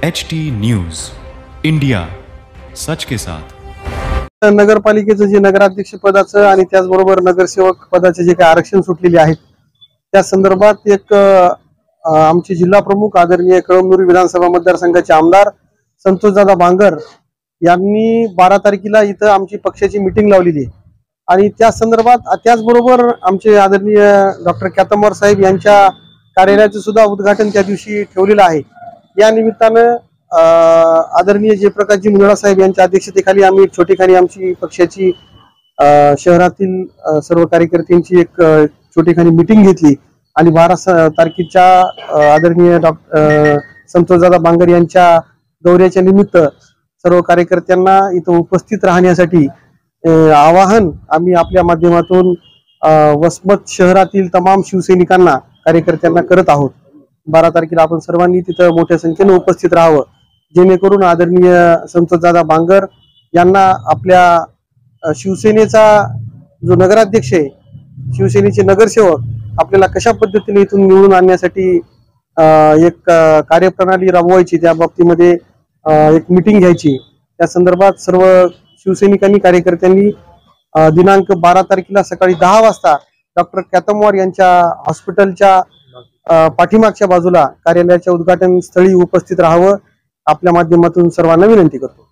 HT news India, सच के साथ। नगरपालिकेचं जे नगराध्यक्ष पदाचं आणि त्याचबरोबर नगरसेवक पदाचे जे काही आरक्षण सुटलेले आहेत त्या संदर्भात एक आमचे जिल्हा प्रमुख आदरणीय कळमनुरी विधानसभा मतदारसंघाचे आमदार संतोषदादा बांगर यांनी 12 तारखेला इथं आमची पक्षाची मीटिंग लावलेली आहे आणि त्या संदर्भात त्याचबरोबर आमचे आदरणीय डॉक्टर क्यातमवार साहेब यांच्या कार्यालयाचं सुद्धा उद्घाटन त्या दिवशी ठेवलेलं आहे। या निमित्तानं आदरणीय जयप्रकाशजी मुंदडा साहेब यांच्या अध्यक्षतेखाली आम्ही एक छोटीखानी आमची पक्षाची शहरातील सर्व कार्यकर्त्यांची एक छोटीखानी मीटिंग घेतली आणि 12 तारखेच्या आदरणीय डॉक्टर संतोषदादा बांगर यांच्या दौऱ्याच्या निमित्त सर्व कार्यकर्त्यांना इथं उपस्थित राहण्यासाठी आवाहन आम्ही आपल्या माध्यमातून वसमत शहरातील तमाम शिवसैनिकांना कार्यकर्त्यांना करत आहोत। 12 तारखेला आपण सर्वांनी तिथं मोठ्या संख्येने उपस्थित राहावं, जेणेकरून आदरणीय संतोषदादा बांगर यांना आपल्या शिवसेनेचा जो नगराध्यक्ष आहे, शिवसेनेचे नगरसेवक आपल्याला कशा पद्धतीने इथून निवडून आणण्यासाठी एक कार्यप्रणाली राबवायची, त्या बाबतीमध्ये एक मीटिंग घ्यायची। त्या संदर्भात सर्व शिवसैनिकांनी कार्यकर्त्यांनी दिनांक 12 तारखेला सकाळी 10 वाजता डॉक्टर क्यातमवार यांच्या हॉस्पिटलच्या पाठीमागच्या बाजूला कार्यालयाच्या उद्घाटन स्थळी उपस्थित राहावं, आपल्या माध्यमातून सर्वांना विनंती करतो।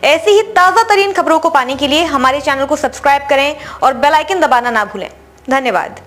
ऐसी ही ताजा तरीन खबरों को पाने के लिए हमारे चैनल को सब्सक्राइब करें और बेल आइकन दबाना ना भूलें। धन्यवाद।